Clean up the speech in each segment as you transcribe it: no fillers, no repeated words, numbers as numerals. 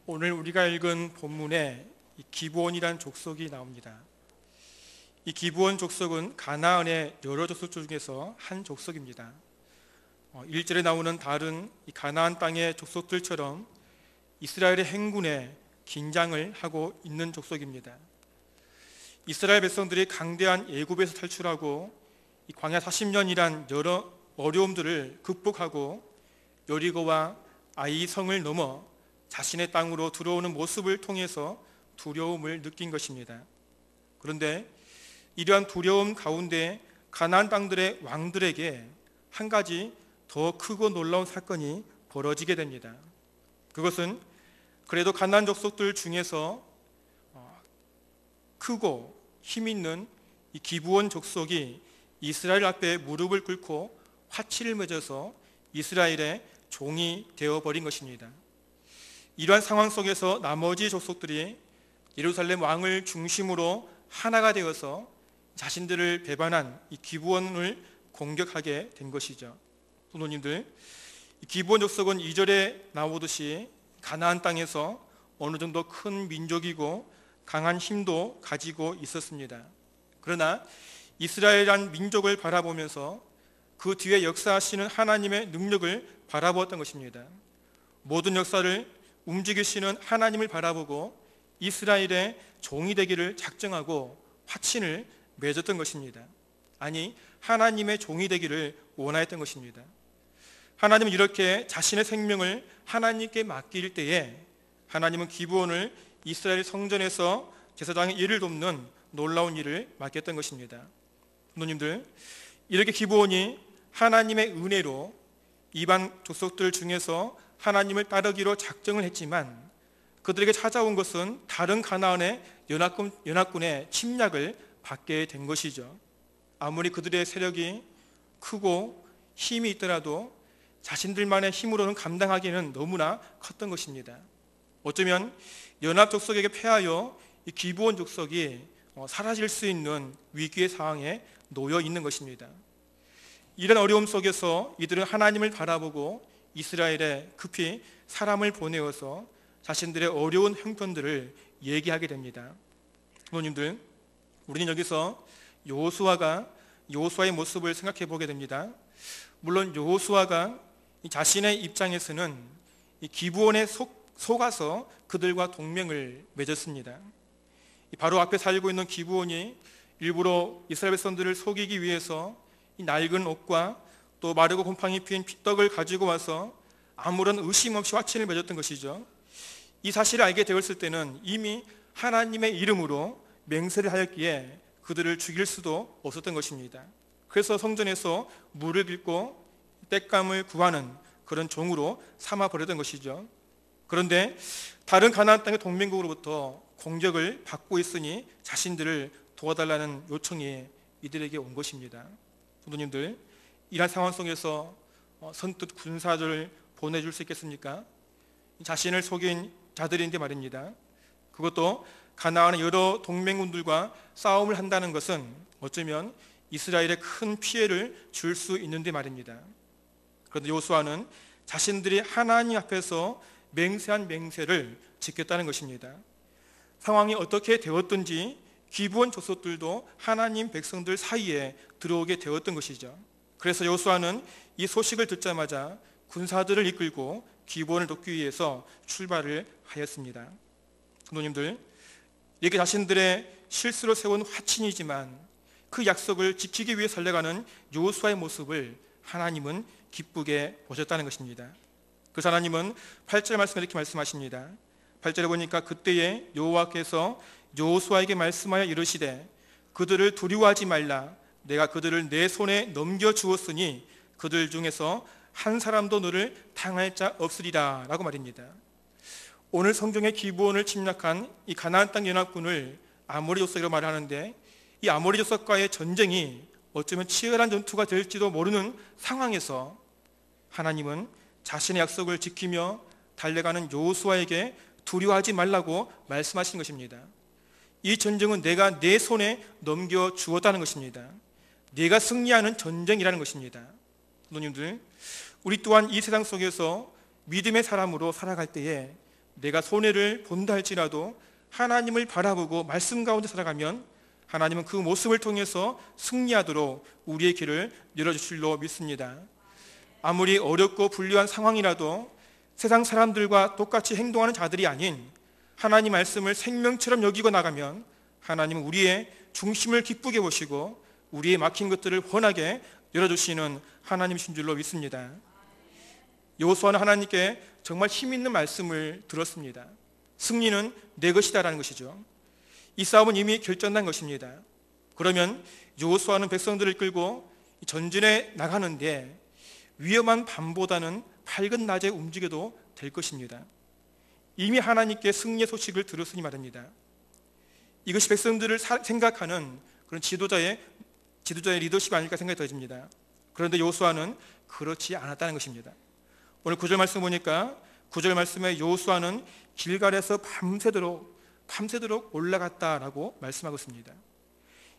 오늘 우리가 읽은 본문에 이 기브온이란 족속이 나옵니다. 이 기브온 족속은 가나안의 여러 족속 중에서 한 족속입니다. 1절에 나오는 다른 이 가나안 땅의 족속들처럼 이스라엘의 행군에 긴장을 하고 있는 족속입니다. 이스라엘 백성들이 강대한 애굽에서 탈출하고 이 광야 40년이란 여러 어려움들을 극복하고 여리고와 아이 성을 넘어 자신의 땅으로 들어오는 모습을 통해서 두려움을 느낀 것입니다. 그런데 이러한 두려움 가운데 가나안 땅들의 왕들에게 한 가지 더 크고 놀라운 사건이 벌어지게 됩니다. 그것은 그래도 가나안 족속들 중에서 크고 힘 있는 이 기브온 족속이 이스라엘 앞에 무릎을 꿇고 화치를 맺어서 이스라엘의 종이 되어버린 것입니다. 이러한 상황 속에서 나머지 족속들이 예루살렘 왕을 중심으로 하나가 되어서 자신들을 배반한 이 기브온을 공격하게 된 것이죠. 성도님들, 기브온 족속은 2절에 나오듯이 가나안 땅에서 어느 정도 큰 민족이고 강한 힘도 가지고 있었습니다. 그러나 이스라엘이란 민족을 바라보면서 그 뒤에 역사하시는 하나님의 능력을 바라보았던 것입니다. 모든 역사를 움직이시는 하나님을 바라보고 이스라엘의 종이 되기를 작정하고 화친을 맺었던 것입니다. 아니, 하나님의 종이 되기를 원하였던 것입니다. 하나님은 이렇게 자신의 생명을 하나님께 맡길 때에 하나님은 기브온을 이스라엘 성전에서 제사장의 일을 돕는 놀라운 일을 맡겼던 것입니다. 부모님들, 이렇게 기브온이 하나님의 은혜로 이방 족속들 중에서 하나님을 따르기로 작정을 했지만 그들에게 찾아온 것은 다른 가나안의 연합군의 침략을 받게 된 것이죠. 아무리 그들의 세력이 크고 힘이 있더라도 자신들만의 힘으로는 감당하기는 너무나 컸던 것입니다. 어쩌면 연합 족속에게 패하여 이 기브온 족속이 사라질 수 있는 위기의 상황에 놓여 있는 것입니다. 이런 어려움 속에서 이들은 하나님을 바라보고 이스라엘에 급히 사람을 보내어서 자신들의 어려운 형편들을 얘기하게 됩니다. 부모님들, 우리는 여기서 여호수아의 모습을 생각해 보게 됩니다. 물론 여호수아가 자신의 입장에서는 이 기브온에 속아서 그들과 동맹을 맺었습니다. 바로 앞에 살고 있는 기브온이 일부러 이스라엘 백성들을 속이기 위해서 이 낡은 옷과 또 마르고 곰팡이 피인 떡을 가지고 와서 아무런 의심 없이 화친을 맺었던 것이죠. 이 사실을 알게 되었을 때는 이미 하나님의 이름으로 맹세를 하였기에 그들을 죽일 수도 없었던 것입니다. 그래서 성전에서 물을 빚고 땔감을 구하는 그런 종으로 삼아버렸던 것이죠. 그런데 다른 가나안 땅의 동맹국으로부터 공격을 받고 있으니 자신들을 도와달라는 요청이 이들에게 온 것입니다. 성도님들, 이러한 상황 속에서 선뜻 군사들을 보내줄 수 있겠습니까? 자신을 속인 자들인데 말입니다. 그것도 가나안의 여러 동맹군들과 싸움을 한다는 것은 어쩌면 이스라엘에 큰 피해를 줄 수 있는데 말입니다. 그런데 여호수아는 자신들이 하나님 앞에서 맹세한 맹세를 지켰다는 것입니다. 상황이 어떻게 되었든지 기브온 족속들도 하나님 백성들 사이에 들어오게 되었던 것이죠. 그래서 여호수아는 이 소식을 듣자마자 군사들을 이끌고 기브온을 돕기 위해서 출발을 하였습니다. 성도님들, 이렇게 자신들의 실수로 세운 화친이지만 그 약속을 지키기 위해 달려가는 여호수아의 모습을 하나님은 기쁘게 보셨다는 것입니다. 그래서 하나님은 8절 말씀에 이렇게 말씀하십니다. 8절에 보니까 그때에 여호와께서 여호수아에게 말씀하여 이르시되 그들을 두려워하지 말라. 내가 그들을 내 손에 넘겨주었으니 그들 중에서 한 사람도 너를 당할 자 없으리라 라고 말입니다. 오늘 성경의 기브온을 침략한 이 가나안 땅 연합군을 아모리 족속이라고 말하는데 이 아모리 족속과의 전쟁이 어쩌면 치열한 전투가 될지도 모르는 상황에서 하나님은 자신의 약속을 지키며 달려가는 여호수아에게 두려워하지 말라고 말씀하신 것입니다. 이 전쟁은 내가 내 손에 넘겨주었다는 것입니다. 내가 승리하는 전쟁이라는 것입니다. 성도님들, 우리 또한 이 세상 속에서 믿음의 사람으로 살아갈 때에 내가 손해를 본다 할지라도 하나님을 바라보고 말씀 가운데 살아가면 하나님은 그 모습을 통해서 승리하도록 우리의 길을 열어주실 줄 믿습니다. 아무리 어렵고 불리한 상황이라도 세상 사람들과 똑같이 행동하는 자들이 아닌 하나님 말씀을 생명처럼 여기고 나가면 하나님은 우리의 중심을 기쁘게 보시고 우리의 막힌 것들을 훤하게 열어주시는 하나님이신 줄로 믿습니다. 여호수아는 하나님께 정말 힘있는 말씀을 들었습니다. 승리는 내 것이다라는 것이죠. 이 싸움은 이미 결정난 것입니다. 그러면 여호수아는 백성들을 끌고 전진해 나가는데 위험한 밤보다는 밝은 낮에 움직여도 될 것입니다. 이미 하나님께 승리의 소식을 들었으니 말입니다. 이것이 백성들을 생각하는 그런 지도자의 리더십이 아닐까 생각이 들어집니다. 그런데 여호수아는 그렇지 않았다는 것입니다. 오늘 9절 말씀 보니까 9절 말씀에 여호수아는 길갈에서 밤새도록 올라갔다라고 말씀하고 있습니다.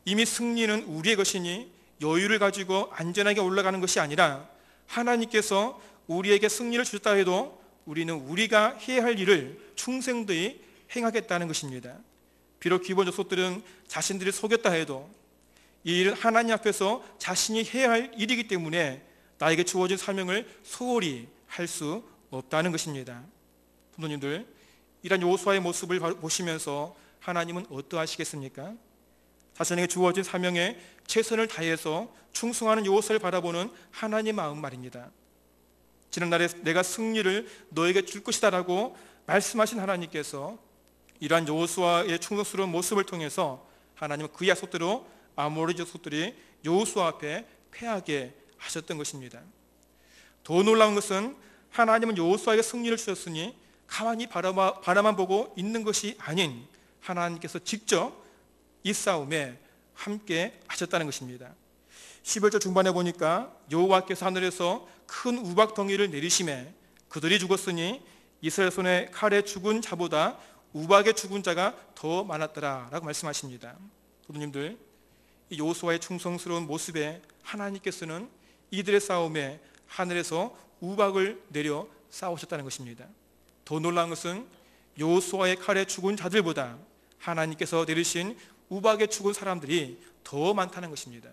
이미 승리는 우리의 것이니 여유를 가지고 안전하게 올라가는 것이 아니라 하나님께서 우리에게 승리를 주셨다 해도 우리는 우리가 해야 할 일을 충성되이 행하겠다는 것입니다. 비록 기본 족속들은 자신들이 속였다 해도 이 일은 하나님 앞에서 자신이 해야 할 일이기 때문에 나에게 주어진 사명을 소홀히 할 수 없다는 것입니다. 부모님들, 이런 여호수아의 모습을 보시면서 하나님은 어떠하시겠습니까? 자신에게 주어진 사명에 최선을 다해서 충성하는 여호수아를 바라보는 하나님의 마음 말입니다. 지난날에 내가 승리를 너에게 줄 것이다 라고 말씀하신 하나님께서 이러한 여호수아의 충성스러운 모습을 통해서 하나님은 그 약속대로 아모리 족속들이 여호수아 앞에 패하게 하셨던 것입니다. 더 놀라운 것은 하나님은 여호수아에게 승리를 주셨으니 가만히 바라만 보고 있는 것이 아닌 하나님께서 직접 이 싸움에 함께 하셨다는 것입니다. 11절 중반에 보니까 여호와께서 하늘에서 큰 우박 덩이를 내리심에 그들이 죽었으니 이스라엘 손에 칼에 죽은 자보다 우박에 죽은 자가 더 많았더라 라고 말씀하십니다. 부모님들, 이 여호수아의 충성스러운 모습에 하나님께서는 이들의 싸움에 하늘에서 우박을 내려 싸우셨다는 것입니다. 더 놀라운 것은 여호수아의 칼에 죽은 자들보다 하나님께서 내리신 우박에 죽은 사람들이 더 많다는 것입니다.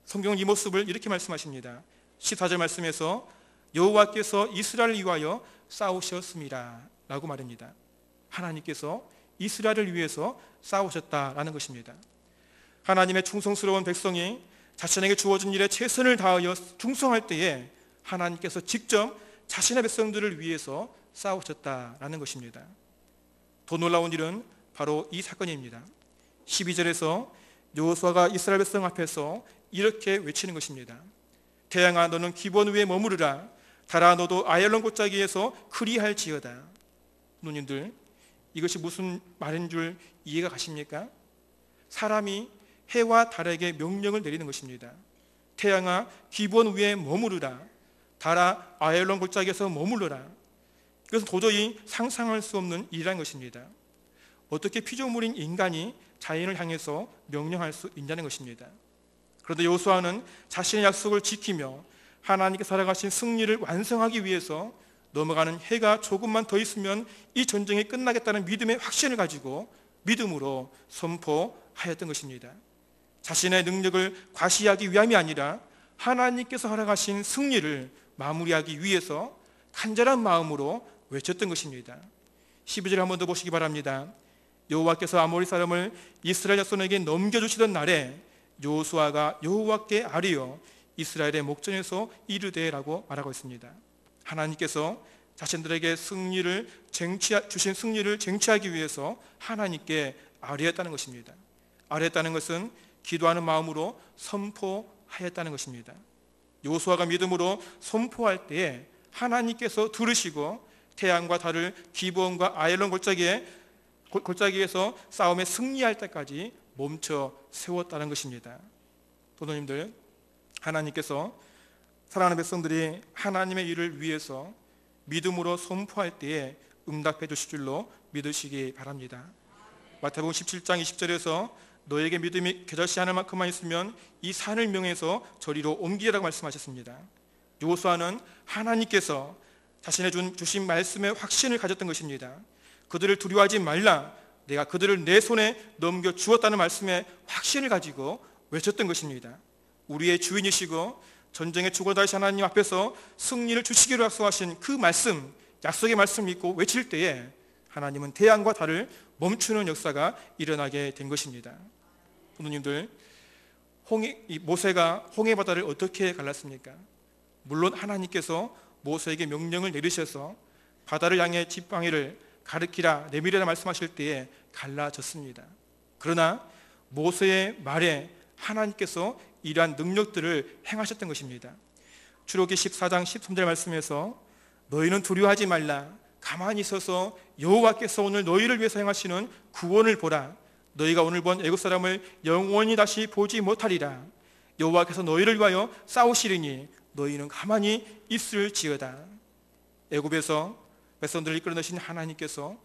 성경은 이 모습을 이렇게 말씀하십니다. 14절 말씀에서 여호와께서 이스라엘을 위하여 싸우셨습니다 라고 말합니다. 하나님께서 이스라엘을 위해서 싸우셨다라는 것입니다. 하나님의 충성스러운 백성이 자신에게 주어진 일에 최선을 다하여 충성할 때에 하나님께서 직접 자신의 백성들을 위해서 싸우셨다라는 것입니다. 더 놀라운 일은 바로 이 사건입니다. 12절에서 여호수아가 이스라엘 백성 앞에서 이렇게 외치는 것입니다. 태양아 너는 기본 위에 머무르라. 달아 너도 아얄론 골짜기에서 그리할지어다. 누님들, 이것이 무슨 말인 줄 이해가 가십니까? 사람이 해와 달에게 명령을 내리는 것입니다. 태양아 기본 위에 머무르라. 달아 아얄론 골짜기에서 머물러라. 이것은 도저히 상상할 수 없는 일이라는 것입니다. 어떻게 피조물인 인간이 자연을 향해서 명령할 수 있냐는 것입니다. 그런데 여호수아는 자신의 약속을 지키며 하나님께 살아가신 승리를 완성하기 위해서 넘어가는 해가 조금만 더 있으면 이 전쟁이 끝나겠다는 믿음의 확신을 가지고 믿음으로 선포하였던 것입니다. 자신의 능력을 과시하기 위함이 아니라 하나님께서 허락하신 승리를 마무리하기 위해서 간절한 마음으로 외쳤던 것입니다. 12절 한 번 더 보시기 바랍니다. 여호와께서 아모리 사람을 이스라엘 자손에게 넘겨주시던 날에 여호수아가 여호와께 아뢰어 이스라엘의 목전에서 이르되라고 말하고 있습니다. 하나님께서 자신들에게 주신 승리를 쟁취하기 위해서 하나님께 아뢰었다는 것입니다. 아뢰었다는 것은 기도하는 마음으로 선포하였다는 것입니다. 여호수아가 믿음으로 선포할 때에 하나님께서 들으시고 태양과 달을 기브온과 아얄론 골짜기에서 싸움에 승리할 때까지 멈춰 세웠다는 것입니다. 도도님들, 하나님께서 사랑하는 백성들이 하나님의 일을 위해서 믿음으로 선포할 때에 응답해 주실 줄로 믿으시기 바랍니다. 마태복음 17장 20절에서 너에게 믿음이 겨자씨 하나만큼만 있으면 이 산을 명해서 저리로 옮기라고 말씀하셨습니다. 여호수아는 하나님께서 자신의 주신 말씀에 확신을 가졌던 것입니다. 그들을 두려워하지 말라, 내가 그들을 내 손에 넘겨주었다는 말씀에 확신을 가지고 외쳤던 것입니다. 우리의 주인이시고 전쟁에 죽어다신 하나님 앞에서 승리를 주시기로 약속하신 그 말씀, 약속의 말씀을 믿고 외칠 때에 하나님은 태양과 달을 멈추는 역사가 일어나게 된 것입니다. 부모님들, 모세가 홍해 바다를 어떻게 갈랐습니까? 물론 하나님께서 모세에게 명령을 내리셔서 바다를 향해 지팡이를 가르키라 내밀으라 말씀하실 때에 갈라졌습니다. 그러나 모세의 말에 하나님께서 이러한 능력들을 행하셨던 것입니다. 출애굽기 14장 13절 말씀에서 너희는 두려워하지 말라, 가만히 있어서 여호와께서 오늘 너희를 위해서 행하시는 구원을 보라. 너희가 오늘 본 애굽 사람을 영원히 다시 보지 못하리라. 여호와께서 너희를 위하여 싸우시리니 너희는 가만히 있을지어다. 애굽에서 백성들을 이끌어내신 하나님께서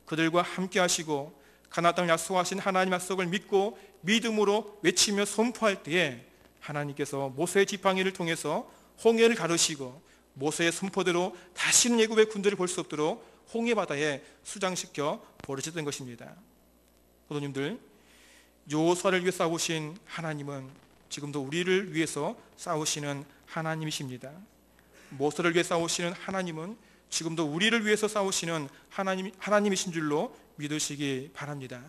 그들과 함께 하시고 가나안 땅을 약속하신 하나님 약속을 믿고 믿음으로 외치며 선포할 때에 하나님께서 모세의 지팡이를 통해서 홍해를 가르시고 모세의 선포대로 다시는 애굽의 군대를 볼 수 없도록 홍해 바다에 수장시켜 버리셨던 것입니다. 성도님들, 여호수아를 위해 싸우신 하나님은 지금도 우리를 위해서 싸우시는 하나님이십니다. 모세를 위해 싸우시는 하나님은 지금도 우리를 위해서 싸우시는 하나님이신 줄로 믿으시기 바랍니다.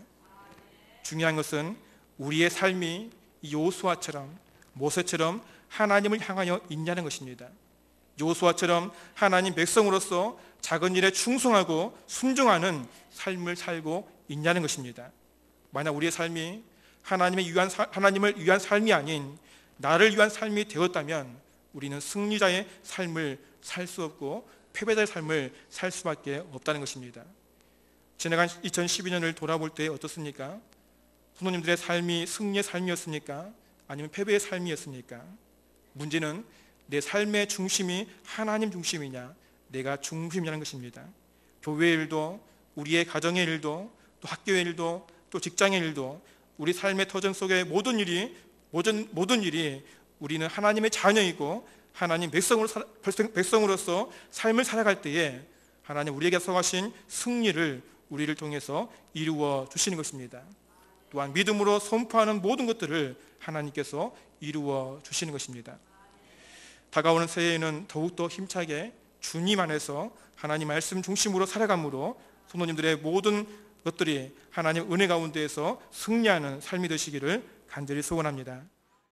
중요한 것은 우리의 삶이 여호수아처럼 모세처럼 하나님을 향하여 있냐는 것입니다. 여호수아처럼 하나님 백성으로서 작은 일에 충성하고 순종하는 삶을 살고 있냐는 것입니다. 만약 우리의 삶이 하나님을 위한 삶이 아닌 나를 위한 삶이 되었다면 우리는 승리자의 삶을 살 수 없고 패배자의 삶을 살 수밖에 없다는 것입니다. 지나간 2012년을 돌아볼 때 어떻습니까? 성도님들의 삶이 승리의 삶이었습니까? 아니면 패배의 삶이었습니까? 문제는 내 삶의 중심이 하나님 중심이냐, 내가 중심이라는 것입니다. 교회의 일도, 우리의 가정의 일도, 또 학교의 일도, 또 직장의 일도, 우리 삶의 터전 속의 모든 일이 우리는 하나님의 자녀이고 하나님 백성으로서 삶을 살아갈 때에 하나님 우리에게 약속하신 승리를 우리를 통해서 이루어 주시는 것입니다. 또한 믿음으로 선포하는 모든 것들을 하나님께서 이루어 주시는 것입니다. 다가오는 새해에는 더욱더 힘차게 주님 안에서 하나님 말씀 중심으로 살아감으로 성도님들의 모든 것들이 하나님 은혜 가운데에서 승리하는 삶이 되시기를 간절히 소원합니다.